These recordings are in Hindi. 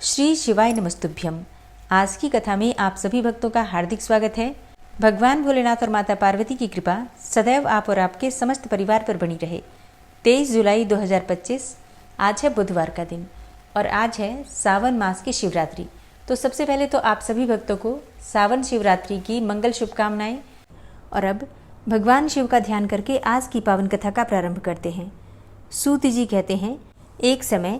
श्री शिवाय नमस्तुभ्यम। आज की कथा में आप सभी भक्तों का हार्दिक स्वागत है। भगवान भोलेनाथ और माता पार्वती की कृपा सदैव आप और आपके समस्त परिवार पर बनी रहे। 23 जुलाई 2025 आज है बुधवार का दिन और आज है सावन मास की शिवरात्रि। तो सबसे पहले तो आप सभी भक्तों को सावन शिवरात्रि की मंगल शुभकामनाएं। और अब भगवान शिव का ध्यान करके आज की पावन कथा का प्रारंभ करते हैं। सूत जी कहते हैं, एक समय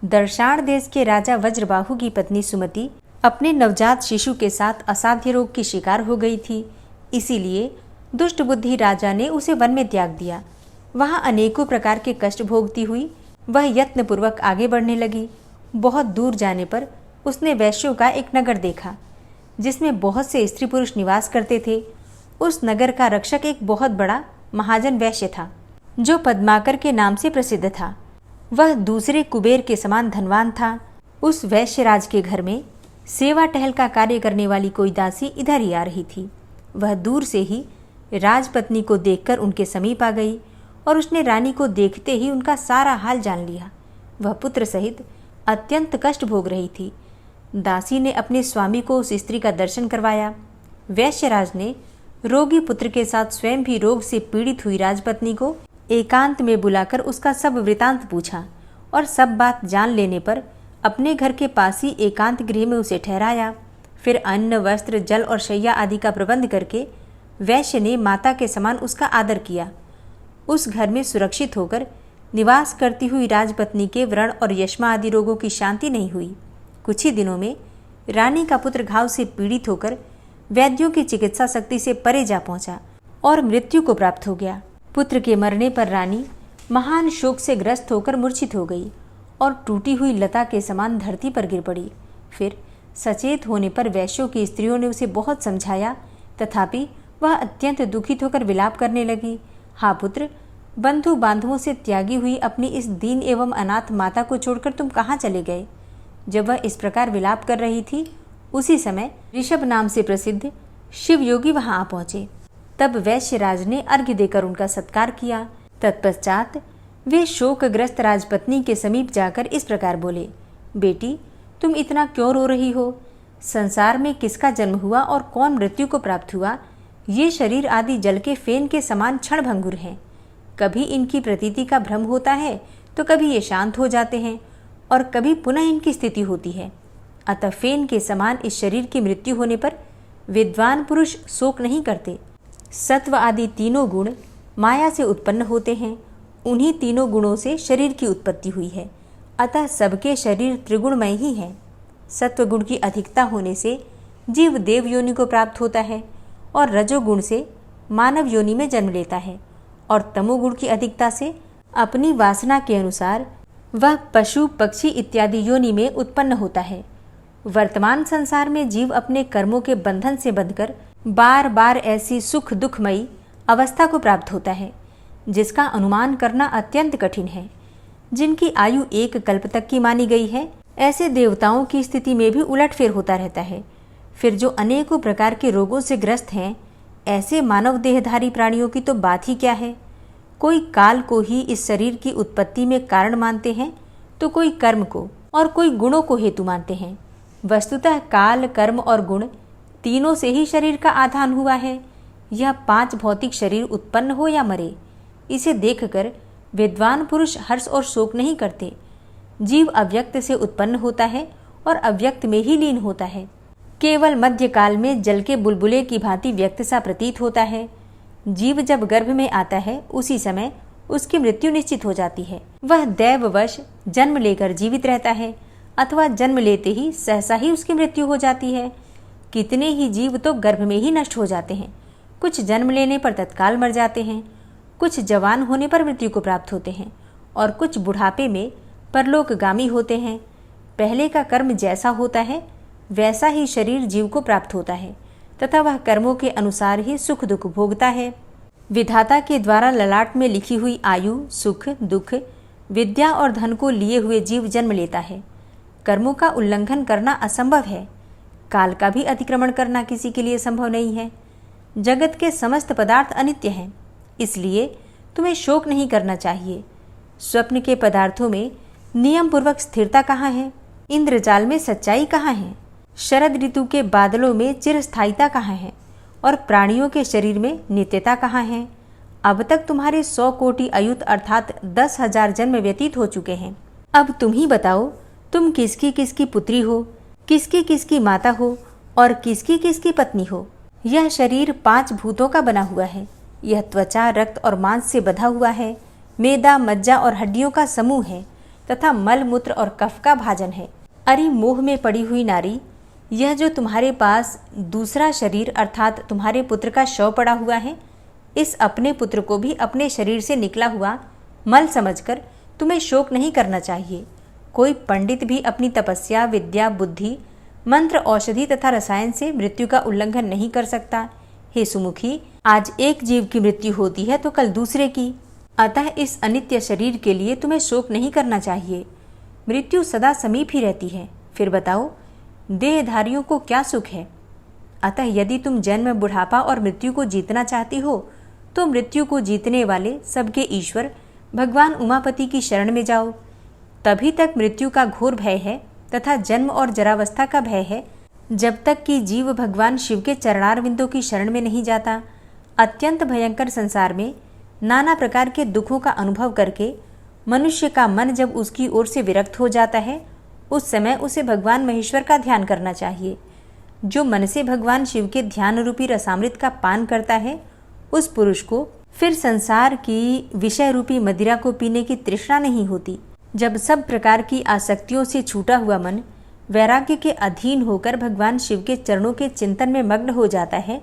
दर्शाण देश के राजा वज्रबाहु की पत्नी सुमति अपने नवजात शिशु के साथ असाध्य रोग की शिकार हो गई थी। इसीलिए दुष्ट बुद्धि राजा ने उसे वन में त्याग दिया। वहां अनेकों प्रकार के कष्ट भोगती हुई वह यत्नपूर्वक आगे बढ़ने लगी। बहुत दूर जाने पर उसने वैश्यों का एक नगर देखा जिसमें बहुत से स्त्री पुरुष निवास करते थे। उस नगर का रक्षक एक बहुत बड़ा महाजन वैश्य था जो पद्माकर के नाम से प्रसिद्ध था। वह दूसरे कुबेर के समान धनवान था। उस वैश्यराज के घर में सेवा टहल का कार्य करने वाली कोई दासी इधर ही आ रही थी। वह दूर से ही राजपत्नी को देखकर उनके समीप आ गई और उसने रानी को देखते ही उनका सारा हाल जान लिया। वह पुत्र सहित अत्यंत कष्ट भोग रही थी। दासी ने अपने स्वामी को उस स्त्री का दर्शन करवाया। वैश्यराज ने रोगी पुत्र के साथ स्वयं भी रोग से पीड़ित हुई राजपत्नी को एकांत में बुलाकर उसका सब वृतांत पूछा और सब बात जान लेने पर अपने घर के पास ही एकांत गृह में उसे ठहराया। फिर अन्न, वस्त्र, जल और शैया आदि का प्रबंध करके वैश्य ने माता के समान उसका आदर किया। उस घर में सुरक्षित होकर निवास करती हुई राजपत्नी के व्रण और यष्मा आदि रोगों की शांति नहीं हुई। कुछ ही दिनों में रानी का पुत्र घाव से पीड़ित होकर वैद्यों की चिकित्सा शक्ति से परे जा पहुंचा और मृत्यु को प्राप्त हो गया। पुत्र के मरने पर रानी महान शोक से ग्रस्त होकर मूर्छित हो गई और टूटी हुई लता के समान धरती पर गिर पड़ी। फिर सचेत होने पर वैश्यों की स्त्रियों ने उसे बहुत समझाया, तथापि वह अत्यंत दुखित होकर विलाप करने लगी। हा पुत्र, बंधु बांधवों से त्यागी हुई अपनी इस दीन एवं अनाथ माता को छोड़कर तुम कहाँ चले गए? जब वह इस प्रकार विलाप कर रही थी, उसी समय ऋषभ नाम से प्रसिद्ध शिव योगी वहां आ पहुंचे। तब वैश्यराज ने अर्घ्य देकर उनका सत्कार किया। तत्पश्चात वे शोकग्रस्त राजपत्नी के समीप जाकर इस प्रकार बोले, बेटी, तुम इतना क्यों रो रही हो? संसार में किसका जन्म हुआ और कौन मृत्यु को प्राप्त हुआ? ये शरीर आदि जल के फेन के समान क्षणभंगुर हैं। कभी इनकी प्रतीति का भ्रम होता है तो कभी ये शांत हो जाते हैं और कभी पुनः इनकी स्थिति होती है। अतः फेन के समान इस शरीर की मृत्यु होने पर विद्वान पुरुष शोक नहीं करते। सत्व आदि तीनों गुण माया से उत्पन्न होते हैं। उन्हीं तीनों गुणों से शरीर की उत्पत्ति हुई है। अतः सबके शरीर त्रिगुणमय ही हैं। सत्वगुण की अधिकता होने से जीव देव योनि को प्राप्त होता है और रजोगुण से मानव योनि में जन्म लेता है और तमोगुण की अधिकता से अपनी वासना के अनुसार वह पशु, पक्षी इत्यादि योनि में उत्पन्न होता है। वर्तमान संसार में जीव अपने कर्मों के बंधन से बंधकर बार बार ऐसी सुख दुखमयी अवस्था को प्राप्त होता है जिसका अनुमान करना अत्यंत कठिन है। जिनकी आयु एक कल्प तक की मानी गई है, ऐसे देवताओं की स्थिति में भी उलटफेर होता रहता है। फिर जो अनेकों प्रकार के रोगों से ग्रस्त हैं, ऐसे मानव देहधारी प्राणियों की तो बात ही क्या है। कोई काल को ही इस शरीर की उत्पत्ति में कारण मानते हैं तो कोई कर्म को और कोई गुणों को हेतु मानते हैं। वस्तुतः काल, कर्म और गुण तीनों से ही शरीर का आधान हुआ है। यह 5 भौतिक शरीर उत्पन्न हो या मरे, इसे देखकर विद्वान पुरुष हर्ष और शोक नहीं करते। जीव अव्यक्त से उत्पन्न होता है और अव्यक्त में ही लीन होता है। केवल मध्यकाल में जल के बुलबुले की भांति व्यक्त सा प्रतीत होता है। जीव जब गर्भ में आता है उसी समय उसकी मृत्यु निश्चित हो जाती है। वह दैववश जन्म लेकर जीवित रहता है अथवा जन्म लेते ही सहसा ही उसकी मृत्यु हो जाती है। कितने ही जीव तो गर्भ में ही नष्ट हो जाते हैं। कुछ जन्म लेने पर तत्काल मर जाते हैं, कुछ जवान होने पर मृत्यु को प्राप्त होते हैं और कुछ बुढ़ापे में परलोकगामी होते हैं। पहले का कर्म जैसा होता है वैसा ही शरीर जीव को प्राप्त होता है तथा वह कर्मों के अनुसार ही सुख दुख भोगता है। विधाता के द्वारा ललाट में लिखी हुई आयु, सुख, दुख, विद्या और धन को लिए हुए जीव जन्म लेता है। कर्मों का उल्लंघन करना असंभव है। काल का भी अतिक्रमण करना किसी के लिए संभव नहीं है। जगत के समस्त पदार्थ अनित्य हैं, इसलिए तुम्हें शोक नहीं करना चाहिए। स्वप्न के पदार्थों में नियम पूर्वक स्थिरता कहाँ है? इंद्रजाल में सच्चाई कहाँ है? शरद ऋतु के बादलों में चिरस्थायिता कहाँ है? और प्राणियों के शरीर में नित्यता कहाँ है? अब तक तुम्हारे 100 कोटि अयुत अर्थात 10,000 जन्म व्यतीत हो चुके हैं। अब तुम ही बताओ, तुम किसकी किसकी पुत्री हो, किसकी किसकी माता हो और किसकी किसकी पत्नी हो। यह शरीर 5 भूतों का बना हुआ है। यह त्वचा, रक्त और मांस से बंधा हुआ है, मेदा, मज्जा और हड्डियों का समूह है तथा मल, मूत्र और कफ का भाजन है। अरे मोह में पड़ी हुई नारी, यह जो तुम्हारे पास दूसरा शरीर अर्थात तुम्हारे पुत्र का शव पड़ा हुआ है, इस अपने पुत्र को भी अपने शरीर से निकला हुआ मल समझकर तुम्हें शोक नहीं करना चाहिए। कोई पंडित भी अपनी तपस्या, विद्या, बुद्धि, मंत्र, औषधि तथा रसायन से मृत्यु का उल्लंघन नहीं कर सकता। हे सुमुखी, आज एक जीव की मृत्यु होती है तो कल दूसरे की, अतः इस अनित्य शरीर के लिए तुम्हें शोक नहीं करना चाहिए। मृत्यु सदा समीप ही रहती है। फिर बताओ, देहधारियों को क्या सुख है? अतः यदि तुम जन्म, बुढ़ापा और मृत्यु को जीतना चाहती हो तो मृत्यु को जीतने वाले सबके ईश्वर भगवान उमापति की शरण में जाओ। तभी तक मृत्यु का घोर भय है तथा जन्म और जरावस्था का भय है, जब तक कि जीव भगवान शिव के चरणारविंदों की शरण में नहीं जाता। अत्यंत भयंकर संसार में नाना प्रकार के दुखों का अनुभव करके मनुष्य का मन जब उसकी ओर से विरक्त हो जाता है, उस समय उसे भगवान महेश्वर का ध्यान करना चाहिए। जो मन से भगवान शिव के ध्यान रूपी रसामृत का पान करता है, उस पुरुष को फिर संसार की विषय रूपी मदिरा को पीने की तृष्णा नहीं होती। जब सब प्रकार की आसक्तियों से छूटा हुआ मन वैराग्य के अधीन होकर भगवान शिव के चरणों के चिंतन में मग्न हो जाता है,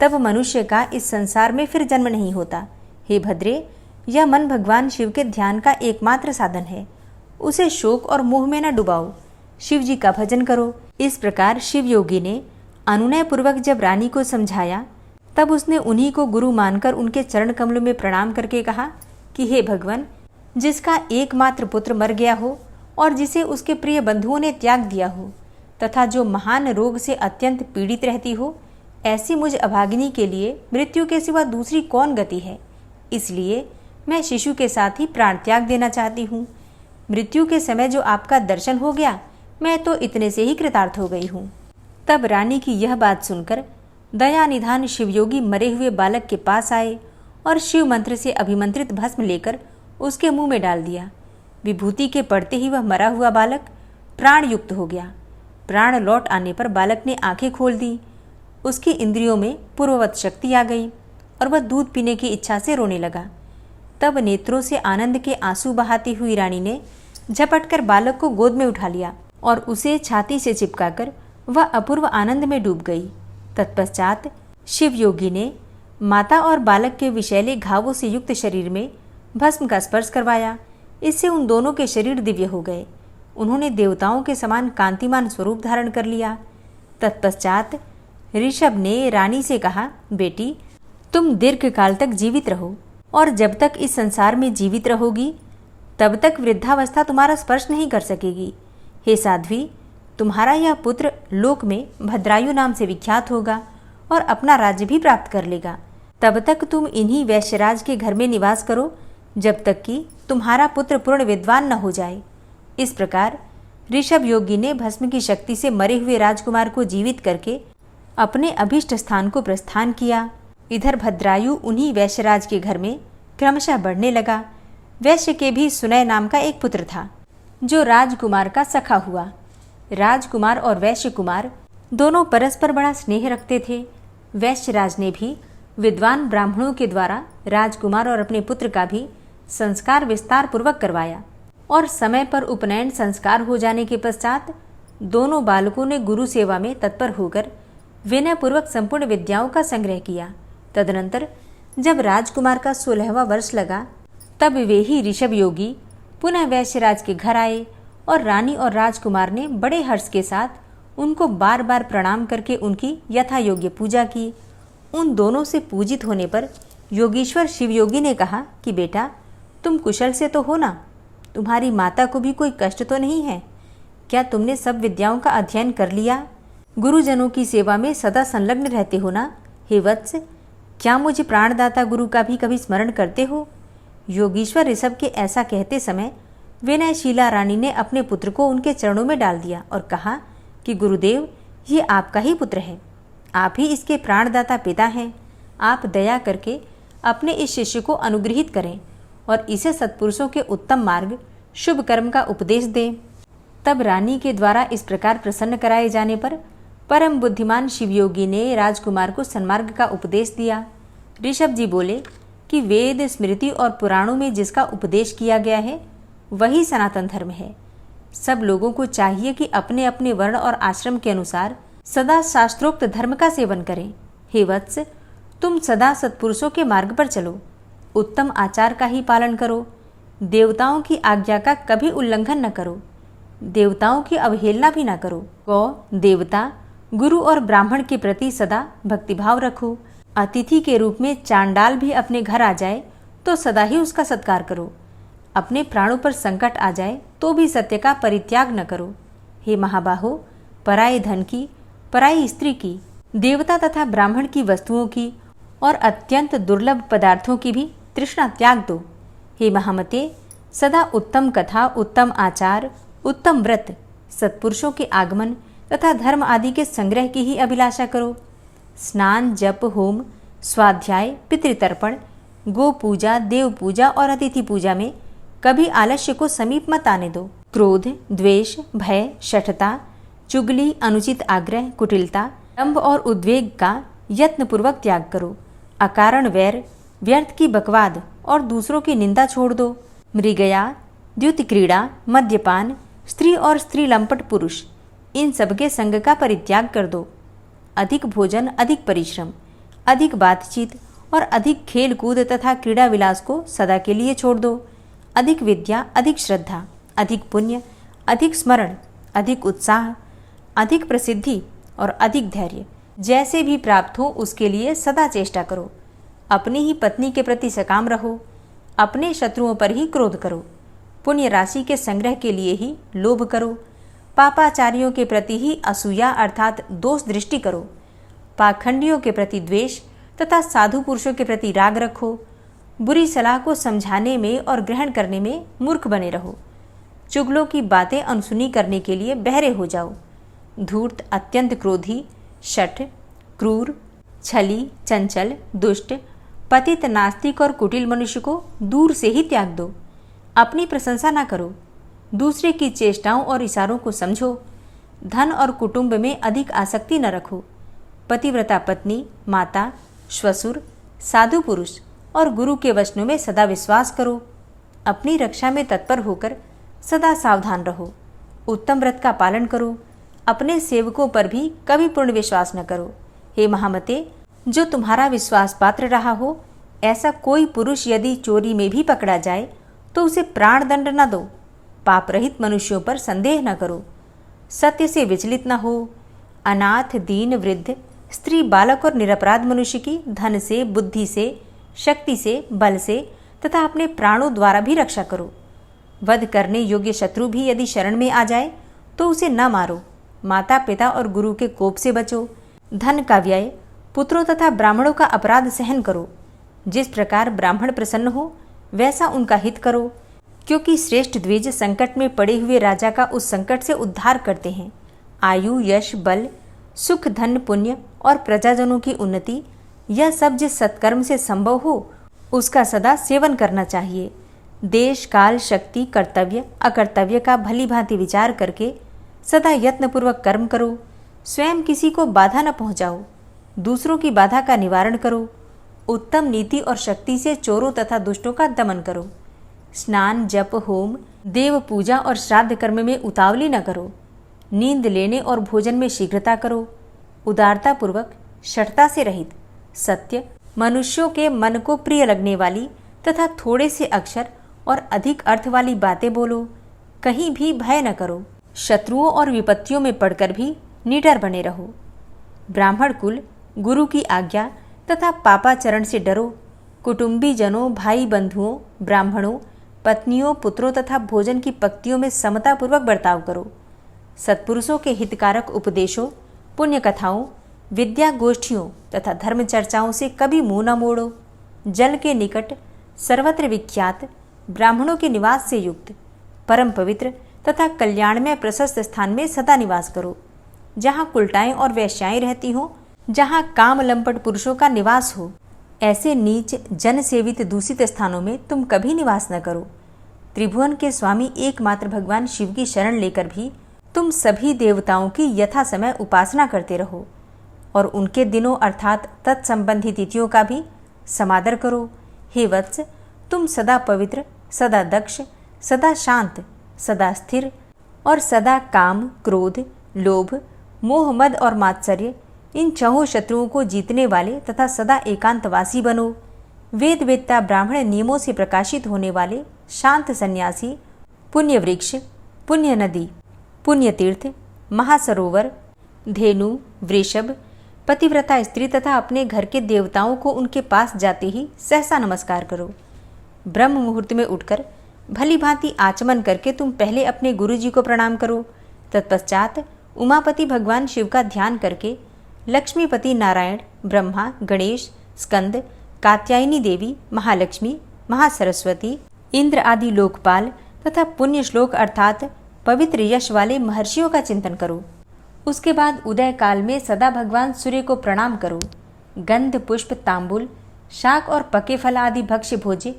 तब मनुष्य का इस संसार में फिर जन्म नहीं होता। हे भद्रे, यह मन भगवान शिव के ध्यान का एकमात्र साधन है। उसे शोक और मोह में न डुबाओ, शिव जी का भजन करो। इस प्रकार शिव योगी ने अनुनय पूर्वक जब रानी को समझाया, तब उसने उन्हीं को गुरु मानकर उनके चरण कमलों में प्रणाम करके कहा कि हे भगवान, जिसका एकमात्र पुत्र मर गया हो और जिसे उसके प्रिय बंधुओं ने त्याग दिया हो तथा जो महान रोग से अत्यंत पीड़ित रहती हो, ऐसी मुझ अभागिनी के लिए मृत्यु के सिवा दूसरी कौन गति है। इसलिए मैं शिशु के साथ ही प्राण त्याग देना चाहती हूँ। मृत्यु के समय जो आपका दर्शन हो गया, मैं तो इतने से ही कृतार्थ हो गई हूँ। तब रानी की यह बात सुनकर दया निधान शिवयोगी मरे हुए बालक के पास आए और शिव मंत्र से अभिमंत्रित भस्म लेकर उसके मुंह में डाल दिया। विभूति के पड़ते ही वह मरा हुआ बालक प्राण युक्त हो गया। प्राण लौट आने पर बालक ने आंखें खोल दी। उसकी इंद्रियों में पूर्ववत शक्ति आ गई और वह दूध पीने की इच्छा से रोने लगा। तब नेत्रों से आनंद के आंसू बहाती हुई रानी ने झपटकर बालक को गोद में उठा लिया और उसे छाती से चिपकाकर वह अपूर्व आनंद में डूब गई। तत्पश्चात शिव योगी ने माता और बालक के विषैले घावों से युक्त शरीर में भस्म का स्पर्श करवाया। इससे उन दोनों के शरीर दिव्य हो गए। उन्होंने देवताओं के समान कांतिमान स्वरूप धारण कर लिया। तत्पश्चात ऋषभ ने रानी से कहा, बेटी, तुम दीर्घ काल तक जीवित रहो और जब तक इस संसार में जीवित रहोगी तब तक वृद्धावस्था तुम्हारा स्पर्श नहीं कर सकेगी। हे साध्वी, तुम्हारा यह पुत्र लोक में भद्रायु नाम से विख्यात होगा और अपना राज्य भी प्राप्त कर लेगा। तब तक तुम इन्हीं वैश्यराज के घर में निवास करो जब तक कि तुम्हारा पुत्र पूर्ण विद्वान न हो जाए। इस प्रकार ऋषभ योगी ने भस्म की शक्ति से मरे हुए राजकुमार को जीवित करके अपने अभीष्ट स्थान को प्रस्थान किया। इधर भद्रायु उन्हीं वैश्यराज के घर में क्रमशः बढ़ने लगा। वैश्य के भी सुनय नाम का एक पुत्र था, जो राजकुमार का सखा हुआ। राजकुमार और वैश्य कुमार दोनों परस्पर बड़ा स्नेह रखते थे। वैश्यराज ने भी विद्वान ब्राह्मणों के द्वारा राजकुमार और अपने पुत्र का भी संस्कार विस्तार पूर्वक करवाया और समय पर उपनयन संस्कार हो जाने के पश्चात दोनों बालकों ने गुरु सेवा में तत्पर होकर विनय पूर्वक संपूर्ण विद्याओं का संग्रह किया। तदनंतर जब राजकुमार का 16वां वर्ष लगा, तब वे ही ऋषभ योगी पुनः वैश्यराज के घर आए और रानी और राजकुमार ने बड़े हर्ष के साथ उनको बार बार प्रणाम करके उनकी यथा योग्य पूजा की। उन दोनों से पूजित होने पर योगीश्वर शिवयोगी ने कहा कि बेटा, तुम कुशल से तो हो ना? तुम्हारी माता को भी कोई कष्ट तो नहीं है? क्या तुमने सब विद्याओं का अध्ययन कर लिया? गुरुजनों की सेवा में सदा संलग्न रहते हो ना? हे वत्स, क्या मुझे प्राणदाता गुरु का भी कभी स्मरण करते हो? योगीश्वर ऋषभ के ऐसा कहते समय विनयशीला रानी ने अपने पुत्र को उनके चरणों में डाल दिया और कहा कि गुरुदेव, ये आपका ही पुत्र है, आप ही इसके प्राणदाता पिता हैं। आप दया करके अपने इस शिष्य को अनुग्रहित करें और इसे सत्पुरुषों के उत्तम मार्ग, शुभ कर्म का उपदेश दें। तब रानी के द्वारा इस प्रकार प्रसन्न कराए जाने पर परम बुद्धिमान शिवयोगी ने राजकुमार को सन्मार्ग का उपदेश दिया। ऋषभ जी बोले कि वेद, स्मृति और पुराणों में जिसका उपदेश किया गया है वही सनातन धर्म है। सब लोगों को चाहिए कि अपने अपने वर्ण और आश्रम के अनुसार सदा शास्त्रोक्त धर्म का सेवन करें। हे वत्स, तुम सदा सत्पुरुषों के मार्ग पर चलो, उत्तम आचार का ही पालन करो, देवताओं की आज्ञा का कभी उल्लंघन न करो, देवताओं की अवहेलना भी न करो। गौ, देवता, गुरु और ब्राह्मण के प्रति सदा भक्तिभाव रखो। अतिथि के रूप में चांडाल भी अपने घर आ जाए तो सदा ही उसका सत्कार करो। अपने प्राणों पर संकट आ जाए तो भी सत्य का परित्याग न करो। हे महाबाहो, पराये धन की, पराई स्त्री की, देवता तथा ब्राह्मण की वस्तुओं की और अत्यंत दुर्लभ पदार्थों की भी तृष्णा त्याग दो। हे महामते, सदा उत्तम कथा, उत्तम आचार, उत्तम व्रत, सत्पुरुषों के आगमन तथा धर्म आदि के संग्रह की ही अभिलाषा करो। स्नान, जप, होम, स्वाध्याय, पितृतर्पण, गो पूजा, देव पूजा और अतिथि पूजा में कभी आलस्य को समीप मत आने दो। क्रोध, द्वेष, भय, शठता, चुगली, अनुचित आग्रह, कुटिलता, दंभ और उद्वेग का यत्नपूर्वक त्याग करो। अकारण वैर, व्यर्थ की बकवाद और दूसरों की निंदा छोड़ दो। मृगया, द्युति क्रीड़ा, मद्यपान, स्त्री और स्त्री लंपट पुरुष, इन सबके संग का परित्याग कर दो। अधिक भोजन, अधिक परिश्रम, अधिक बातचीत और अधिक खेल कूद तथा क्रीड़ा विलास को सदा के लिए छोड़ दो। अधिक विद्या, अधिक श्रद्धा, अधिक पुण्य, अधिक स्मरण, अधिक उत्साह, अधिक प्रसिद्धि और अधिक धैर्य जैसे भी प्राप्त हो उसके लिए सदा चेष्टा करो। अपनी ही पत्नी के प्रति सकाम रहो। अपने शत्रुओं पर ही क्रोध करो। पुण्य राशि के संग्रह के लिए ही लोभ करो। पापाचारियों के प्रति ही असूया अर्थात दोष दृष्टि करो। पाखंडियों के प्रति द्वेष तथा साधु पुरुषों के प्रति राग रखो। बुरी सलाह को समझाने में और ग्रहण करने में मूर्ख बने रहो। चुगलों की बातें अनसुनी करने के लिए बहरे हो जाओ। धूर्त, अत्यंत क्रोधी, शठ, क्रूर, छली, चंचल, दुष्ट, पतित, नास्तिक और कुटिल मनुष्य को दूर से ही त्याग दो। अपनी प्रशंसा ना करो। दूसरे की चेष्टाओं और इशारों को समझो। धन और कुटुंब में अधिक आसक्ति न रखो। पतिव्रता पत्नी, माता, श्वशुर, साधु पुरुष और गुरु के वचनों में सदा विश्वास करो। अपनी रक्षा में तत्पर होकर सदा सावधान रहो। उत्तम व्रत का पालन करो। अपने सेवकों पर भी कभी पूर्ण विश्वास न करो। हे महामते, जो तुम्हारा विश्वास पात्र रहा हो ऐसा कोई पुरुष यदि चोरी में भी पकड़ा जाए तो उसे प्राण दंड न दो। पाप रहित मनुष्यों पर संदेह न करो। सत्य से विचलित न हो। अनाथ, दीन, वृद्ध, स्त्री, बालक और निरपराध मनुष्य की धन से, बुद्धि से, शक्ति से, बल से तथा अपने प्राणों द्वारा भी रक्षा करो। वध करने योग्य शत्रु भी यदि शरण में आ जाए तो उसे न मारो। माता पिता और गुरु के कोप से बचो। धन का व्यय, पुत्रों तथा ब्राह्मणों का अपराध सहन करो। जिस प्रकार ब्राह्मण प्रसन्न हो वैसा उनका हित करो, क्योंकि श्रेष्ठ द्विज संकट में पड़े हुए राजा का उस संकट से उद्धार करते हैं। आयु, यश, बल, सुख, धन, पुण्य और प्रजाजनों की उन्नति, यह सब जिस सत्कर्म से संभव हो उसका सदा सेवन करना चाहिए। देश, काल, शक्ति, कर्तव्य, अकर्तव्य का भली भांति विचार करके सदा यत्नपूर्वक कर्म करो। स्वयं किसी को बाधा न पहुंचाओ। दूसरों की बाधा का निवारण करो। उत्तम नीति और शक्ति से चोरों तथा दुष्टों का दमन करो। स्नान, जप, होम, देव पूजा और श्राद्ध कर्म में उतावली न करो। नींद लेने और भोजन में शीघ्रता करो। उदारता पूर्वक, शठता से रहित, सत्य, मनुष्यों के मन को प्रिय लगने वाली तथा थोड़े से अक्षर और अधिक अर्थ वाली बातें बोलो। कहीं भी भय न करो। शत्रुओं और विपत्तियों में पड़कर भी निडर बने रहो। ब्राह्मण कुल, गुरु की आज्ञा तथा पापाचरण से डरो। कुटुंबी जनों, भाई बंधुओं, ब्राह्मणों, पत्नियों, पुत्रों तथा भोजन की पंक्तियों में समतापूर्वक बर्ताव करो। सत्पुरुषों के हितकारक उपदेशों, पुण्य कथाओं, विद्या गोष्ठियों तथा धर्म चर्चाओं से कभी मुंह न मोड़ो। जल के निकट, सर्वत्र विख्यात, ब्राह्मणों के निवास से युक्त, परम पवित्र तथा कल्याणमय प्रशस्त स्थान में सदा निवास करो, जहाँ कुलटाएं और वैश्याएं रहती हों, जहाँ काम लंपट पुरुषों का निवास हो। ऐसे नीच जन सेवित दूषित स्थानों में तुम कभी निवास न करो। त्रिभुवन के स्वामी एकमात्र भगवान शिव की शरण लेकर भी तुम सभी देवताओं की यथा समय उपासना करते रहो और उनके दिनों अर्थात तत्संबंधी तिथियों का भी समादर करो। हे वत्स, तुम सदा पवित्र, सदा दक्ष, सदा शांत, सदा स्थिर और सदा काम, क्रोध, लोभ, मोह, मद और मात्सर्य इन छहों शत्रुओं को जीतने वाले तथा सदा एकांतवासी बनो। वेद वेत्ता ब्राह्मण नियमों से प्रकाशित होने वाले शांत सन्यासी, पुण्य वृक्ष, पुण्य नदी, पुण्य तीर्थ, महासरोवर, धेनु, वृषभ, पतिव्रता स्त्री तथा अपने घर के देवताओं को उनके पास जाते ही सहसा नमस्कार करो। ब्रह्म मुहूर्त में उठकर भली भांति आचमन करके तुम पहले अपने गुरु जी को प्रणाम करो। तत्पश्चात उमापति भगवान शिव का ध्यान करके लक्ष्मीपति नारायण, ब्रह्मा, गणेश, स्कंद, कात्यायनी देवी, महालक्ष्मी, महासरस्वती, इंद्र आदि लोकपाल तथा पुण्य श्लोक अर्थात पवित्र यश वाले महर्षियों का चिंतन करो। उसके बाद उदय काल में सदा भगवान सूर्य को प्रणाम करो। गंध, पुष्प, तांबुल, शाक और पके फल आदि भक्ष्य भोज्य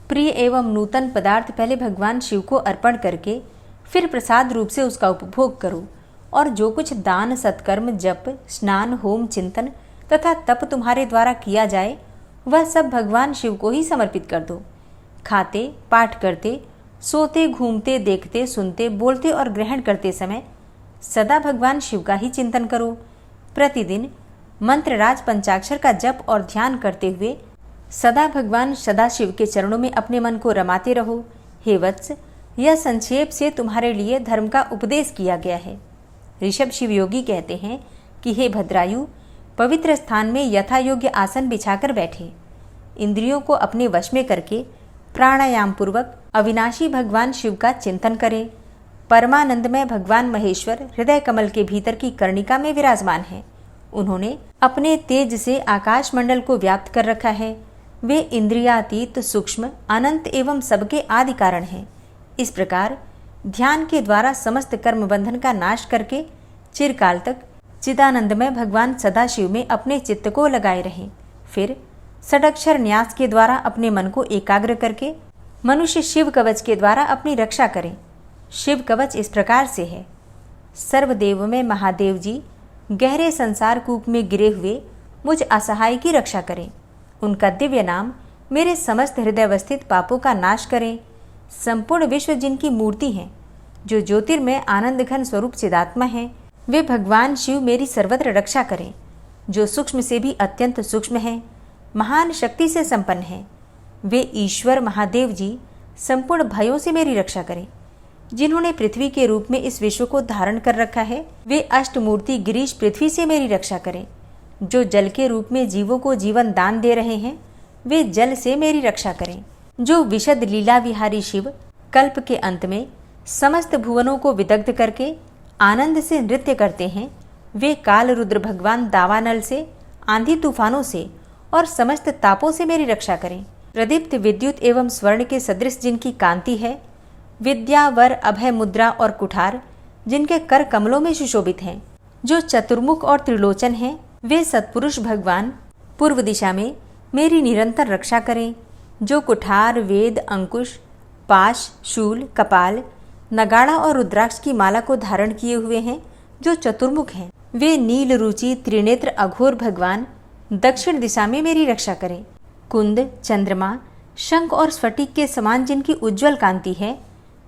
प्रिय एवं नूतन पदार्थ पहले भगवान शिव को अर्पण करके फिर प्रसाद रूप से उसका उपभोग करो और जो कुछ दान, सत्कर्म, जप, स्नान, होम, चिंतन तथा तप तुम्हारे द्वारा किया जाए वह सब भगवान शिव को ही समर्पित कर दो। खाते, पाठ करते, सोते, घूमते, देखते, सुनते, बोलते और ग्रहण करते समय सदा भगवान शिव का ही चिंतन करो। प्रतिदिन मंत्रराज पंचाक्षर का जप और ध्यान करते हुए सदा भगवान सदाशिव के चरणों में अपने मन को रमाते रहो। हे वत्स, यह संक्षेप से तुम्हारे लिए धर्म का उपदेश किया गया है। ऋषभ शिव योगी कहते हैं कि हे भद्रायु, पवित्र स्थान में यथा योग्य आसन बिछाकर बैठे, इंद्रियों को अपने वश में करके प्राणायाम पूर्वक अविनाशी भगवान शिव का चिंतन करें। परमानंदमय भगवान महेश्वर हृदय कमल के भीतर की कर्णिका में विराजमान है। उन्होंने अपने तेज से आकाश मंडल को व्याप्त कर रखा है। वे इंद्रियातीत, सूक्ष्म, अनंत एवं सबके आदि कारण हैं। इस प्रकार ध्यान के द्वारा समस्त कर्म बंधन का नाश करके चिरकाल तक चिदानंदमय भगवान सदाशिव में अपने चित्त को लगाए रहें। फिर षडक्षर न्यास के द्वारा अपने मन को एकाग्र करके मनुष्य शिव कवच के द्वारा अपनी रक्षा करें। शिव कवच इस प्रकार से है। सर्वदेव में महादेव जी गहरे संसार कूप में गिरे हुए मुझ असहाय की रक्षा करें। उनका दिव्य नाम मेरे समस्त हृदयवस्थित पापों का नाश करें। संपूर्ण विश्व जिनकी मूर्ति है, जो ज्योतिर्मय आनंद घन स्वरूप चिदात्मा है, वे भगवान शिव मेरी सर्वत्र रक्षा करें। जो सूक्ष्म से भी अत्यंत सूक्ष्म है, महान शक्ति से संपन्न है, वे ईश्वर महादेव जी संपूर्ण भयों से मेरी रक्षा करें। जिन्होंने पृथ्वी के रूप में इस विश्व को धारण कर रखा है, वे अष्टमूर्ति गिरीश पृथ्वी से मेरी रक्षा करें। जो जल के रूप में जीवों को जीवन दान दे रहे हैं, वे जल से मेरी रक्षा करें। जो विशद लीला विहारी शिव कल्प के अंत में समस्त भुवनों को विदग्ध करके आनंद से नृत्य करते हैं, वे काल रुद्र भगवान दावानल से, आंधी तूफानों से और समस्त तापों से मेरी रक्षा करें। प्रदीप्त विद्युत एवं स्वर्ण के सदृश जिनकी कांति है, विद्या, वर, अभय मुद्रा और कुठार जिनके कर कमलों में सुशोभित हैं, जो चतुर्मुख और त्रिलोचन हैं, वे सत्पुरुष भगवान पूर्व दिशा में मेरी निरंतर रक्षा करें। जो कुठार, वेद, अंकुश, पाश, शूल, कपाल, नगाड़ा और रुद्राक्ष की माला को धारण किए हुए हैं, जो चतुर्मुख हैं, वे नील रुचि त्रिनेत्र अघोर भगवान दक्षिण दिशा में मेरी रक्षा करें। कुंद, चंद्रमा, शंख और स्फटिक के समान जिनकी उज्ज्वल कांति है,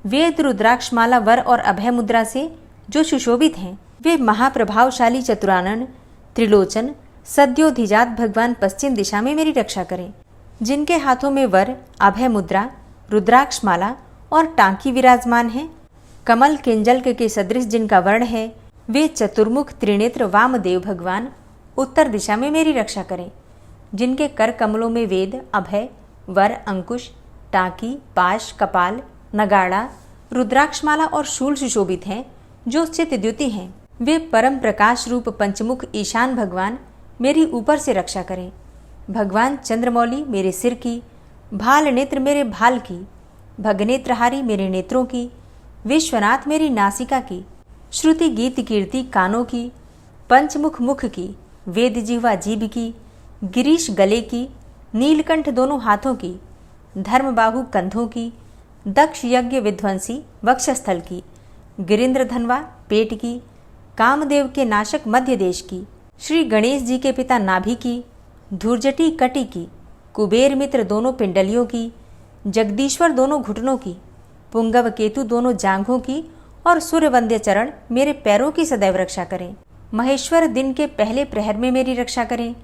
वेद, रुद्राक्ष माला, वर और अभय मुद्रा से जो सुशोभित हैं, वे महाप्रभावशाली चतुरानन त्रिलोचन सद्योधिजात भगवान पश्चिम दिशा में मेरी रक्षा करें। जिनके हाथों में वर, अभय मुद्रा, रुद्राक्ष माला और टांकी विराजमान है, कमल किंजल्क के सदृश जिनका वर्ण है, वे चतुर्मुख त्रिनेत्र वामदेव भगवान उत्तर दिशा में मेरी रक्षा करें। जिनके कर कमलों में वेद, अभय, वर, अंकुश, टांकी, पाश, कपाल, नगाड़ा, रुद्राक्षमाला और शूल सुशोभित हैं, जो चित द्युति हैं, वे परम प्रकाश रूप पंचमुख ईशान भगवान मेरी ऊपर से रक्षा करें। भगवान चंद्रमौली मेरे सिर की, भाल नेत्र मेरे भाल की, भगनेत्रहारी मेरे नेत्रों की, विश्वनाथ मेरी नासिका की, श्रुति गीत कीर्ति कानों की, पंचमुख मुख की, वेद जिह्वा जीभ की, गिरीश गले की, नीलकंठ दोनों हाथों की, धर्मबाहु कंधों की, दक्ष यज्ञ विध्वंसी वक्षस्थल की, गिरिंद्र धनवा पेट की, कामदेव के नाशक मध्य देश की, श्री गणेश जी के पिता नाभि की, धूर्जटी कटी की, कुबेर मित्र दोनों पिंडलियों की, जगदीश्वर दोनों घुटनों की, पुंगव केतु दोनों जांघों की और सूर्यवंद्य चरण मेरे पैरों की सदैव रक्षा करें। महेश्वर दिन के पहले प्रहर में मेरी रक्षा करें,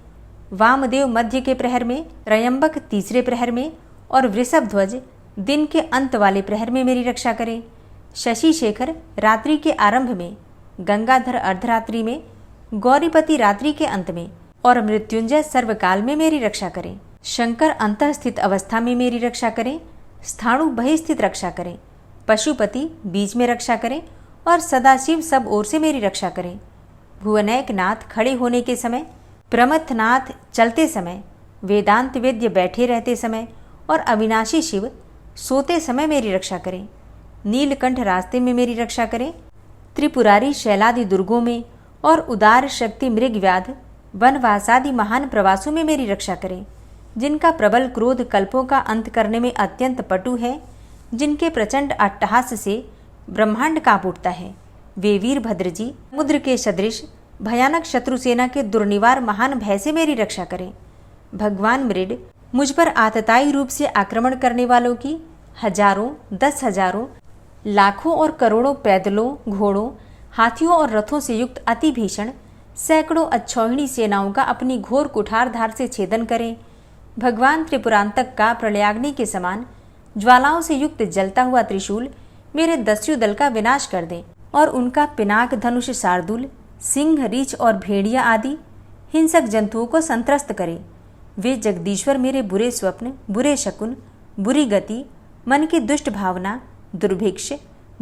वामदेव मध्य के प्रहर में, त्रयंबक तीसरे प्रहर में और वृषभ ध्वज दिन के अंत वाले प्रहर में मेरी रक्षा करें। शशि शेखर रात्रि के आरंभ में, गंगाधर अर्धरात्रि में, गौरीपति रात्रि के अंत में और मृत्युंजय सर्वकाल में मेरी रक्षा करें। शंकर अंतःस्थित अवस्था में मेरी रक्षा करें, स्थाणु बहिस्थित रक्षा करें, पशुपति बीच में रक्षा करें और सदाशिव सब ओर से मेरी रक्षा करें। भुवनैक नाथ खड़े होने के समय, प्रमथनाथ चलते समय, वेदांत वेद्य बैठे रहते समय और अविनाशी शिव सोते समय मेरी रक्षा करें। नीलकंठ रास्ते में मेरी रक्षा करें, त्रिपुरारी शैलादि दुर्गों में और उदार शक्ति मृगव्याध वनवासादि महान प्रवासों में मेरी रक्षा करें। जिनका प्रबल क्रोध कल्पों का अंत करने में अत्यंत पटु है, जिनके प्रचंड अट्टहास से ब्रह्मांड कांप उठता है, वे वीरभद्र जी समुद्र के सदृश भयानक शत्रु सेना के दुर्निवार महान भय से मेरी रक्षा करें। भगवान मृड मुझ पर आतताई रूप से आक्रमण करने वालों की हजारों, 10,000, लाखों और करोड़ों पैदलों, घोड़ों, हाथियों और रथों से युक्त अति भीषण सैकड़ों अक्षौहिणी सेनाओं का अपनी घोर कुठार धार से छेदन करें। भगवान त्रिपुरांतक का प्रलयाग्नि के समान ज्वालाओं से युक्त जलता हुआ त्रिशूल मेरे दस्यु दल का विनाश कर दें और उनका पिनाक धनुष शार्दूल, सिंह, रीछ और भेड़िया आदि हिंसक जंतुओं को संत्रस्त करें। वे जगदीश्वर मेरे बुरे स्वप्न, बुरे शकुन, बुरी गति, मन की दुष्ट भावना, दुर्भिक्ष,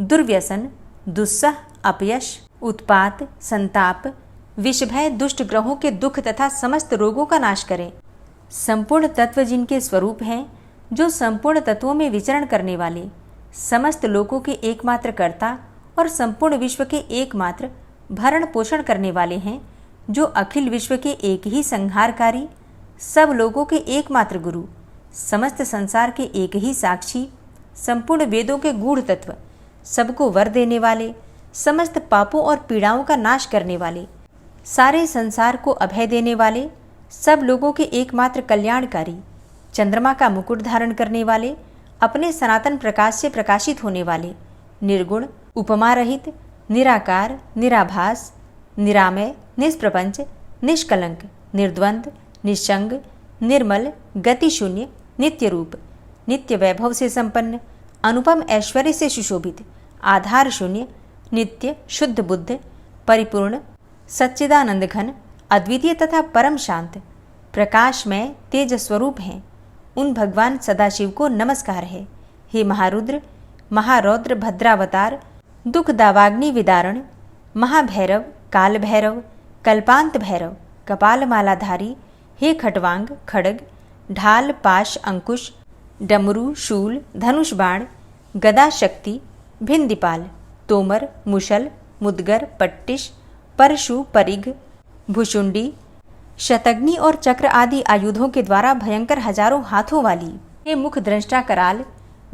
दुर्व्यसन, दुस्सह, अपयश, उत्पात, संताप, विषभय, दुष्ट ग्रहों के दुख तथा समस्त रोगों का नाश करें। संपूर्ण तत्व जिनके स्वरूप हैं, जो संपूर्ण तत्वों में विचरण करने वाले, समस्त लोकों के एकमात्र कर्ता और संपूर्ण विश्व के एकमात्र भरण पोषण करने वाले हैं, जो अखिल विश्व के एक ही संहारकारी, सब लोगों के एकमात्र गुरु, समस्त संसार के एक ही साक्षी, संपूर्ण वेदों के गूढ़ तत्व, सबको वर देने वाले, समस्त पापों और पीड़ाओं का नाश करने वाले, सारे संसार को अभय देने वाले, सब लोगों के एकमात्र कल्याणकारी, चंद्रमा का मुकुट धारण करने वाले, अपने सनातन प्रकाश से प्रकाशित होने वाले, निर्गुण, उपमा रहित, निराकार, निराभास, निरामय, निष्प्रपंच, निष्कलंक, निर्द्वंद, निःसंग, निर्मल, गतिशून्य, नित्य रूप, नित्य वैभव से संपन्न, अनुपम ऐश्वर्य से सुशोभित, आधार शून्य, नित्य शुद्ध बुद्ध, परिपूर्ण, सच्चिदानंद घन, अद्वितीय तथा परम शांत, प्रकाशमय तेज स्वरूप हैं। उन भगवान सदाशिव को नमस्कार है। हे महारुद्र, महारौद्र भद्रावतार, दुख दावाग्नि विदारण, महाभैरव, काल भैरव, कल्पांत भैरव, कपाल मालाधारी, हे खटवांग, खड़ग, ढाल, पाश, अंकुश, डमरू, शूल, धनुष बाण, गदा शक्ति, भिंदिपाल, तोमर, मुशल, मुदगर, पट्टिश, परशु, परिघ, भुशुंडी, शतग्नि और चक्र आदि आयुधों के द्वारा भयंकर हजारों हाथों वाली, हे मुख दृष्टा कराल,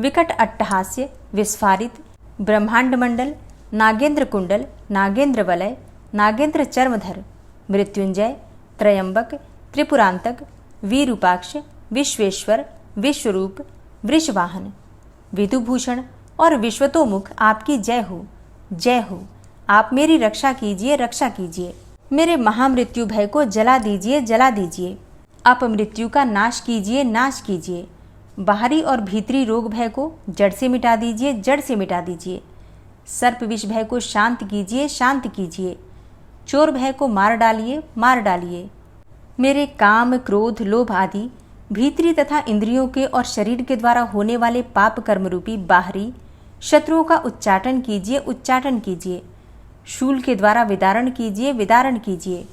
विकट अट्टहास्य, विस्फारित, ब्रह्मांड मंडल, नागेंद्र कुंडल, नागेंद्र वलय, नागेंद्र चर्मधर, मृत्युंजय, त्रयंबक, त्रिपुरांतक, वीरूपाक्ष, विश्वेश्वर, विश्वरूप, वृषवाहन, विदुभूषण और विश्वतोमुख, आपकी जय हो, जय हो। आप मेरी रक्षा कीजिए, रक्षा कीजिए। मेरे महामृत्यु भय को जला दीजिए, जला दीजिए। अपमृत्यु का नाश कीजिए, नाश कीजिए। बाहरी और भीतरी रोग भय को जड़ से मिटा दीजिए, जड़ से मिटा दीजिए। सर्प विष भय को शांत कीजिए, शांत कीजिए। चोर भय को मार डालिए, मार डालिए। मेरे काम, क्रोध, लोभ आदि भीतरी तथा इंद्रियों के और शरीर के द्वारा होने वाले पाप कर्म रूपी बाहरी शत्रुओं का उच्चाटन कीजिए, उच्चाटन कीजिए। शूल के द्वारा विदारण कीजिए, विदारण कीजिए।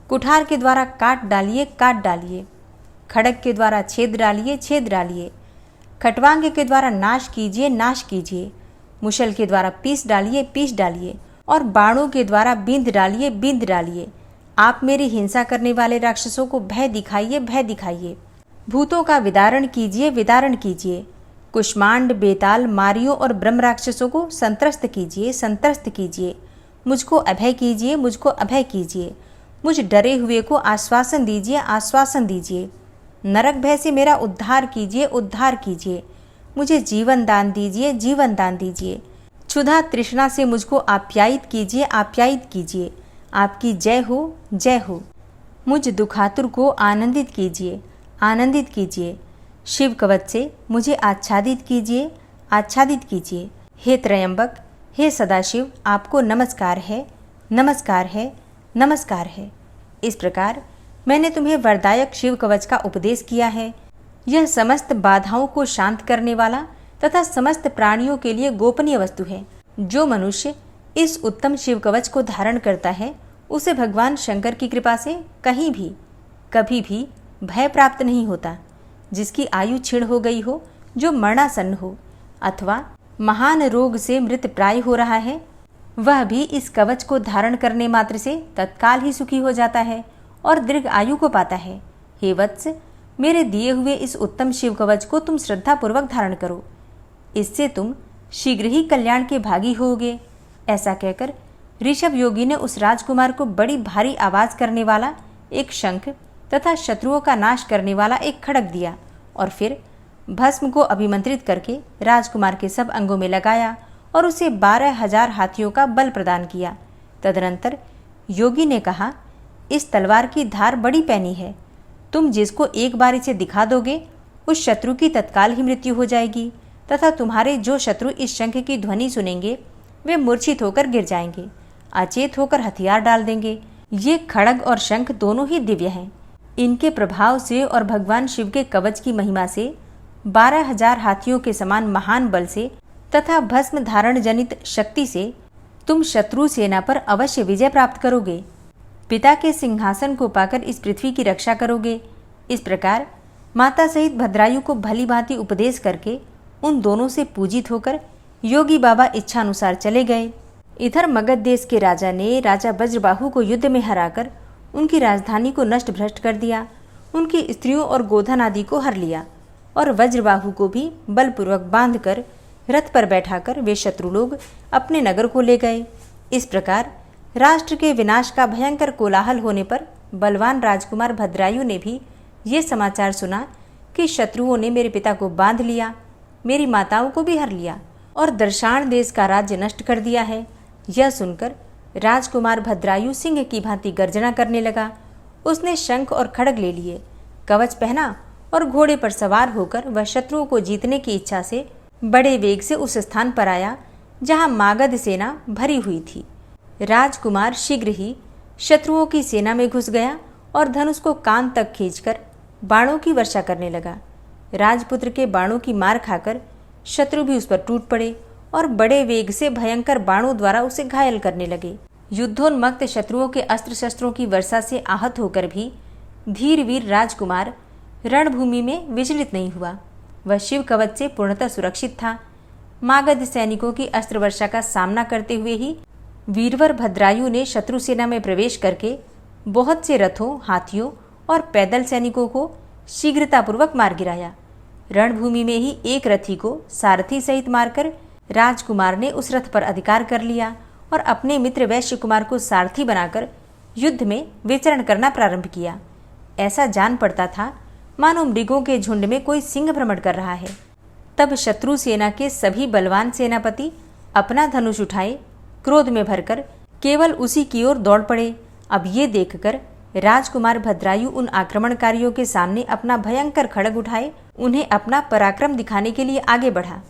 कुठार के द्वारा काट डालिए, काट डालिए। खड़ग के द्वारा छेद डालिए, छेद डालिए। खटवांग के द्वारा नाश कीजिए, नाश कीजिए। मुशल के द्वारा पीस डालिए और बाणों के द्वारा बींध डालिए। आप मेरी हिंसा करने वाले राक्षसों को भय दिखाइए। भूतों का विदारण कीजिए। कुष्मांड, बेताल, मारियों और ब्रह्म राक्षसों को संत्रस्त कीजिए। मुझको अभय कीजिए। मुझ डरे हुए को आश्वासन दीजिए। नरक भय से मेरा उद्धार कीजिए। मुझे जीवन दान दीजिए। क्षुधा तृष्णा से मुझको आप्यायित कीजिए। आपकी जय हो। मुझ दुखातुर को आनंदित कीजिए। शिव कवच से मुझे आच्छादित कीजिए। हे त्रयंबक, हे सदाशिव, आपको नमस्कार है। इस प्रकार मैंने तुम्हें वरदायक शिव कवच का उपदेश किया है। यह समस्त बाधाओं को शांत करने वाला तथा समस्त प्राणियों के लिए गोपनीय वस्तु है। जो मनुष्य इस उत्तम शिव कवच को धारण करता है उसे भगवान शंकर की कृपा से कभी भी भय प्राप्त नहीं होता। जिसकी आयु क्षीण हो गई हो, जो मरणासन्न हो अथवा महान रोग से मृत प्राय हो रहा है, वह भी इस कवच को धारण करने मात्र से तत्काल ही सुखी हो जाता है और दीर्घ आयु को पाता है। हे वत्स, मेरे दिए हुए इस उत्तम शिव कवच को तुम श्रद्धापूर्वक धारण करो। इससे तुम शीघ्र ही कल्याण के भागी होगे। ऐसा कहकर ऋषभ योगी ने उस राजकुमार को बड़ी भारी आवाज करने वाला एक शंख तथा शत्रुओं का नाश करने वाला एक खड्ग दिया और फिर भस्म को अभिमंत्रित करके राजकुमार के सब अंगों में लगाया और उसे 12,000 हाथियों का बल प्रदान किया। तदनंतर योगी ने कहा, इस तलवार की धार बड़ी पैनी है। तुम जिसको एक बार इसे दिखा दोगे उस शत्रु की तत्काल ही मृत्यु हो जाएगी तथा तुम्हारे जो शत्रु इस शंख की ध्वनि सुनेंगे वे मूर्छित होकर गिर जाएंगे, अचेत होकर हथियार डाल देंगे। ये खड्ग और शंख दोनों ही दिव्य हैं। इनके प्रभाव से और भगवान शिव के कवच की महिमा से 12,000 हाथियों के समान महान बल से तथा भस्म धारण जनित शक्ति से तुम शत्रु सेना पर अवश्य विजय प्राप्त करोगे। पिता के सिंहासन को पाकर इस पृथ्वी की रक्षा करोगे। इस प्रकार माता सहित भद्रायु को भली भांति उपदेश करके उन दोनों से पूजित होकर योगी बाबा इच्छानुसार चले गए। इधर मगध देश के राजा ने राजा वज्रबाहु को युद्ध में हराकर उनकी राजधानी को नष्ट भ्रष्ट कर दिया, उनकी स्त्रियों और गोधन आदि को हर लिया और वज्रबाहु को भी बलपूर्वक बांधकर रथ पर बैठाकर वे शत्रु लोग अपने नगर को ले गए। इस प्रकार राष्ट्र के विनाश का भयंकर कोलाहल होने पर बलवान राजकुमार भद्रायु ने भी ये समाचार सुना कि शत्रुओं ने मेरे पिता को बांध लिया, मेरी माताओं को भी हर लिया और दर्शान देश का राज्य नष्ट कर दिया है। यह सुनकर राजकुमार भद्रायु सिंह की भांति गर्जना करने लगा। उसने शंख और खड्ग ले लिए, कवच पहना और घोड़े पर सवार होकर वह शत्रुओं को जीतने की इच्छा से बड़े वेग से उस स्थान पर आया जहां मागध सेना भरी हुई थी। राजकुमार शीघ्र ही शत्रुओं की सेना में घुस गया और धनुष को कान तक खींचकर बाणों की वर्षा करने लगा। राजपुत्र के बाणों की मार खाकर शत्रु भी उस पर टूट पड़े और बड़े वेग से भयंकर बाणों द्वारा उसे घायल करने लगे। युद्धोन्मत्त शत्रुओं के अस्त्र शस्त्रों की वर्षा से आहत होकर भी धीरवीर राजकुमार रणभूमि में विचलित नहीं हुआ। वह शिव कवच से पूर्णतः सुरक्षित था। मागध सैनिकों की अस्त्र वर्षा का सामना करते हुए ही वीरवर भद्रायु ने शत्रु सेना में प्रवेश करके बहुत से रथों, हाथियों और पैदल सैनिकों को शीघ्रतापूर्वक मार गिराया। रणभूमि में ही एक रथी को सारथी सहित मारकर राजकुमार ने उस रथ पर अधिकार कर लिया और अपने मित्र वैश्य कुमार को सारथी बनाकर युद्ध में विचरण करना प्रारंभ किया। ऐसा जान पड़ता था मानो मृगों के झुंड में कोई सिंह भ्रमण कर रहा है। तब शत्रु सेना के सभी बलवान सेनापति अपना धनुष उठाए क्रोध में भरकर केवल उसी की ओर दौड़ पड़े। अब ये देखकर राजकुमार भद्रायु उन आक्रमणकारियों के सामने अपना भयंकर खड्ग उठाए उन्हें अपना पराक्रम दिखाने के लिए आगे बढ़ा।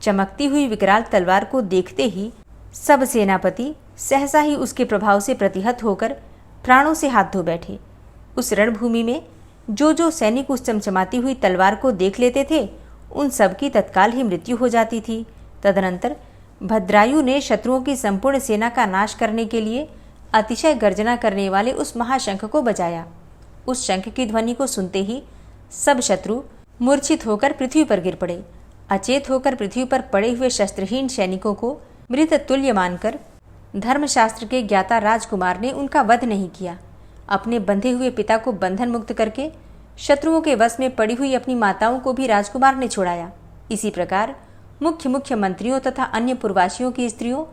चमकती हुई विकराल तलवार को देखते ही सब सेनापति सहसा ही उसके प्रभाव से प्रतिहत होकर प्राणों से हाथ धो बैठे। उस रणभूमि में जो सैनिक उस चमचमाती हुई तलवार को देख लेते थे उन सब की तत्काल ही मृत्यु हो जाती थी। तदनंतर भद्रायु ने शत्रुओं की संपूर्ण सेना का नाश करने के लिए अतिशय गर्जना करने वाले उस महाशंख को बजाया। उस शंख की ध्वनि को सुनते ही सब शत्रु मूर्छित होकर पृथ्वी पर गिर पड़े। अचेत होकर पृथ्वी पर पड़े हुए शस्त्रहीन सैनिकों को मृत तुल्य मानकर धर्मशास्त्र के ज्ञाता राजकुमार ने उनका वध नहीं किया। अपने बंधे हुए पिता को बंधन मुक्त करके शत्रुओं के वश में पड़ी हुई अपनी माताओं को भी राजकुमार ने छुड़ाया। इसी प्रकार मुख्य मंत्रियों तथा अन्य पूर्ववासियों की स्त्रियों,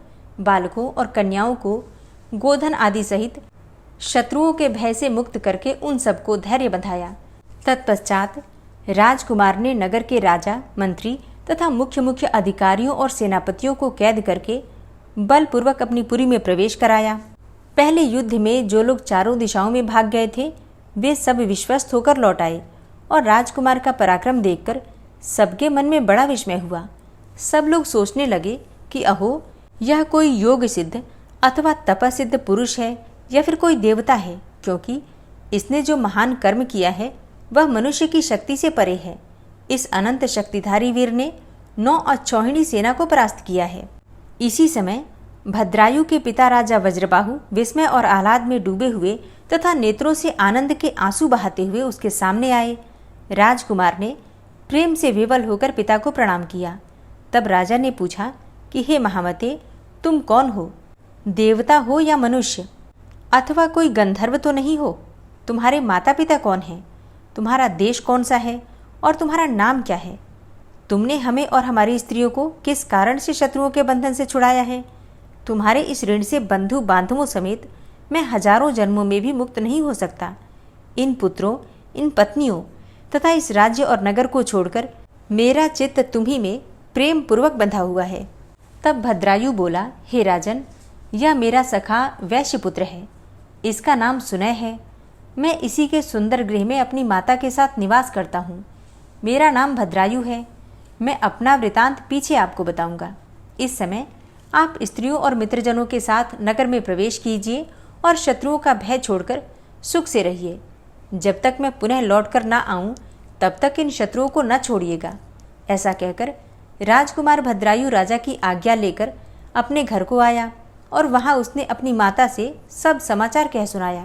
बालकों और कन्याओं को गोधन आदि सहित शत्रुओं के भय से मुक्त करके उन सबको धैर्य बंधाया। तत्पश्चात राजकुमार ने नगर के राजा, मंत्री तथा मुख्य अधिकारियों और सेनापतियों को कैद करके बलपूर्वक अपनी पुरी में प्रवेश कराया। पहले युद्ध में जो लोग चारों दिशाओं में भाग गए थे वे सब विश्वस्त होकर लौट आए और राजकुमार का पराक्रम देखकर सबके मन में बड़ा विस्मय हुआ। सब लोग सोचने लगे कि अहो, यह कोई योग सिद्ध अथवा तपसिद्ध पुरुष है या फिर कोई देवता है, क्योंकि इसने जो महान कर्म किया है वह मनुष्य की शक्ति से परे है। इस अनंत शक्तिधारी वीर ने 9 अक्षौहिणी सेना को परास्त किया है। इसी समय भद्रायु के पिता राजा वज्रबाहु विस्मय और आह्लाद में डूबे हुए तथा नेत्रों से आनंद के आंसू बहाते हुए उसके सामने आए। राजकुमार ने प्रेम से विवल होकर पिता को प्रणाम किया। तब राजा ने पूछा कि हे महामते, तुम कौन हो? देवता हो या मनुष्य, अथवा कोई गंधर्व तो नहीं हो? तुम्हारे माता पिता कौन हैं? तुम्हारा देश कौन सा है और तुम्हारा नाम क्या है? तुमने हमें और हमारी स्त्रियों को किस कारण से शत्रुओं के बंधन से छुड़ाया है? तुम्हारे इस ऋण से बंधु बांधवों समेत मैं हजारों जन्मों में भी मुक्त नहीं हो सकता। इन पुत्रों, इन पत्नियों तथा इस राज्य और नगर को छोड़कर मेरा चित्त तुम्ही में प्रेम पूर्वक बंधा हुआ है। तब भद्रायु बोला, हे राजन, यह मेरा सखा वैश्यपुत्र है। इसका नाम सुनय है। मैं इसी के सुंदर गृह में अपनी माता के साथ निवास करता हूँ। मेरा नाम भद्रायु है। मैं अपना वृतांत पीछे आपको बताऊंगा। इस समय आप स्त्रियों और मित्रजनों के साथ नगर में प्रवेश कीजिए और शत्रुओं का भय छोड़कर सुख से रहिए। जब तक मैं पुनः लौटकर ना आऊं तब तक इन शत्रुओं को न छोड़िएगा। ऐसा कहकर राजकुमार भद्रायु राजा की आज्ञा लेकर अपने घर को आया और वहां उसने अपनी माता से सब समाचार कह सुनाया।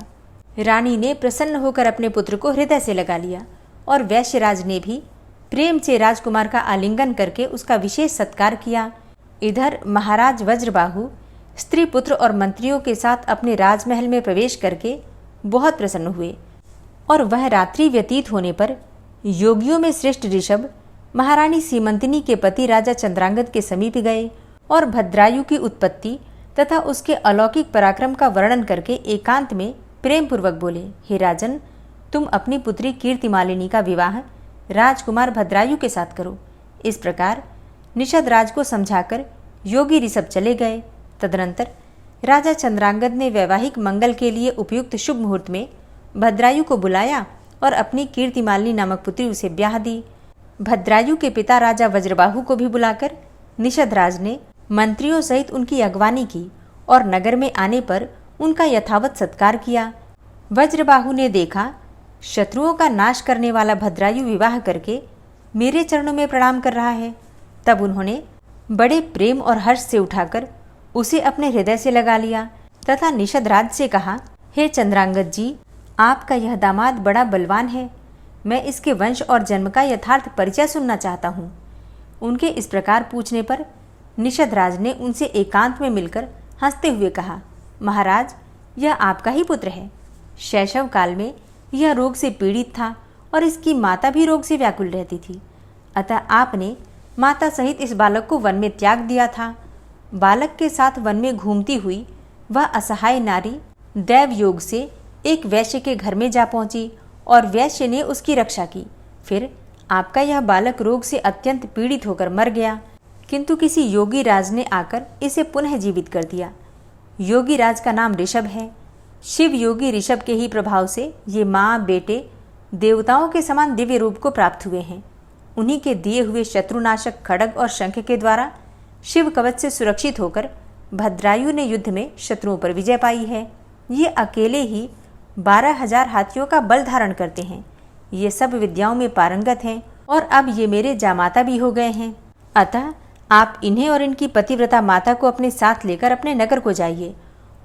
रानी ने प्रसन्न होकर अपने पुत्र को हृदय से लगा लिया और वैश्यराज ने भी प्रेम से राजकुमार का आलिंगन करके उसका विशेष सत्कार किया। इधर महाराज वज्रबाहु स्त्री पुत्र और मंत्रियों के साथ अपने राजमहल में प्रवेश करके बहुत प्रसन्न हुए और वह रात्रि व्यतीत होने पर योगियों में श्रेष्ठ ऋषभ महारानी सीमंतिनी के पति राजा चंद्रांगद के समीप गए और भद्रायु की उत्पत्ति तथा उसके अलौकिक पराक्रम का वर्णन करके एकांत में प्रेम पूर्वक बोले, हे राजन, तुम अपनी पुत्री कीर्तिमालिनी का विवाह राजकुमार भद्रायु के साथ करो। इस प्रकार निषद राज को समझाकर योगी ऋषभ चले गए। तदनंतर राजा चंद्रांगद ने वैवाहिक मंगल के लिए उपयुक्त शुभ मुहूर्त में भद्रायु को बुलाया और अपनी कीर्तिमालिनी नामक पुत्री उसे ब्याह दी। भद्रायु के पिता राजा वज्रबाहु को भी बुलाकर निषद राज ने मंत्रियों सहित उनकी अगवानी की और नगर में आने पर उनका यथावत सत्कार किया। वज्रबाहु ने देखा शत्रुओं का नाश करने वाला भद्रायु विवाह करके मेरे चरणों में प्रणाम कर रहा है। तब उन्होंने बड़े प्रेम और हर्ष से उठाकर उसे अपने हृदय से लगा लिया तथा निषद राज से कहा, हे चंद्रांगद जी, आपका यह दामाद बड़ा बलवान है। मैं इसके वंश और जन्म का यथार्थ परिचय सुनना चाहता हूँ। उनके इस प्रकार पूछने पर निषद राज ने उनसे एकांत में मिलकर हंसते हुए कहा, महाराज, यह आपका ही पुत्र है। शैशव काल में यह रोग से पीड़ित था और इसकी माता भी रोग से व्याकुल रहती थी। अतः आपने माता सहित इस बालक को वन में त्याग दिया था। बालक के साथ वन में घूमती हुई वह असहाय नारी दैव योग से एक वैश्य के घर में जा पहुंची और वैश्य ने उसकी रक्षा की। फिर आपका यह बालक रोग से अत्यंत पीड़ित होकर मर गया, किंतु किसी योगी राज ने आकर इसे पुनः जीवित कर दिया। योगी राज का नाम ऋषभ है। शिव योगी ऋषभ के ही प्रभाव से ये माँ बेटे देवताओं के समान दिव्य रूप को प्राप्त हुए हैं। उन्हीं के दिए हुए शत्रुनाशक खड्ग और शंख के द्वारा शिव कवच से सुरक्षित होकर भद्रायु ने युद्ध में शत्रुओं पर विजय पाई है। ये अकेले ही 12,000 हाथियों का बल धारण करते हैं। ये सब विद्याओं में पारंगत हैं और अब ये मेरे जामाता भी हो गए हैं। अतः आप इन्हें और इनकी पतिव्रता माता को अपने साथ लेकर अपने नगर को जाइए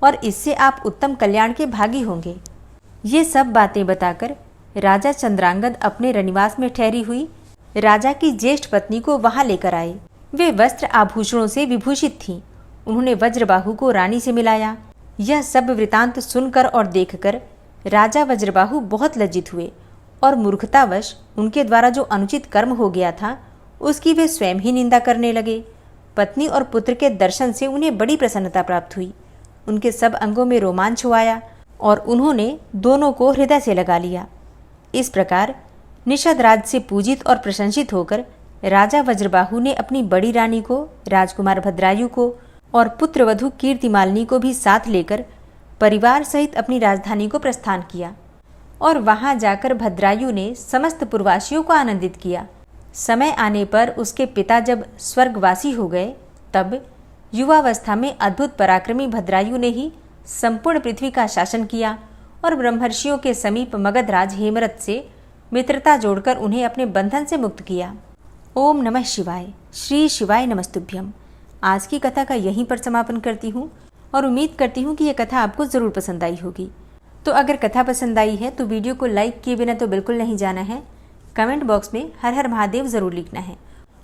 और इससे आप उत्तम कल्याण के भागी होंगे। ये सब बातें बताकर राजा चंद्रांगद अपने रनिवास में ठहरी हुई राजा की ज्येष्ठ पत्नी को वहां लेकर आए। वे वस्त्र आभूषणों से विभूषित थीं। उन्होंने वज्रबाहु को रानी से मिलाया। यह सब वृतांत सुनकर और देखकर राजा वज्रबाहु बहुत लज्जित हुए और मूर्खतावश उनके द्वारा जो अनुचित कर्म हो गया था उसकी वे स्वयं ही निंदा करने लगे। पत्नी और पुत्र के दर्शन से उन्हें बड़ी प्रसन्नता प्राप्त हुई। उनके सब अंगों में रोमांच हो आया और उन्होंने दोनों को हृदय से लगा लिया। इस प्रकार निषद राज से पूजित और प्रशंसित होकर राजा वज्रबाहु ने अपनी बड़ी रानी को, राजकुमार भद्रायु को और पुत्रवधू कीर्तिमालिनी को भी साथ लेकर परिवार सहित अपनी राजधानी को प्रस्थान किया और वहां जाकर भद्रायु ने समस्त पुरवासियों को आनंदित किया। समय आने पर उसके पिता जब स्वर्गवासी हो गए तब युवावस्था में अद्भुत पराक्रमी भद्रायु ने ही संपूर्ण पृथ्वी का शासन किया और ब्रह्मर्षियों के समीप मगधराज हेमरथ से मित्रता जोड़कर उन्हें अपने बंधन से मुक्त किया। ओम नमः शिवाय। श्री शिवाय नमस्तुभ्यम। आज की कथा का यहीं पर समापन करती हूँ और उम्मीद करती हूँ कि यह कथा आपको ज़रूर पसंद आई होगी। तो अगर कथा पसंद आई है तो वीडियो को लाइक किए बिना तो बिल्कुल नहीं जाना है। कमेंट बॉक्स में हर हर महादेव ज़रूर लिखना है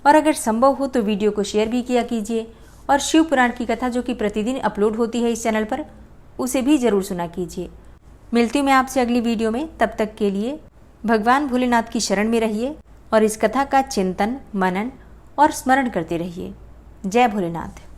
और अगर संभव हो तो वीडियो को शेयर भी किया कीजिए और शिव पुराण की कथा जो कि प्रतिदिन अपलोड होती है इस चैनल पर उसे भी ज़रूर सुना कीजिए। मिलती हूँ मैं आपसे अगली वीडियो में। तब तक के लिए भगवान भोलेनाथ की शरण में रहिए और इस कथा का चिंतन, मनन और स्मरण करते रहिए। जय भोलेनाथ।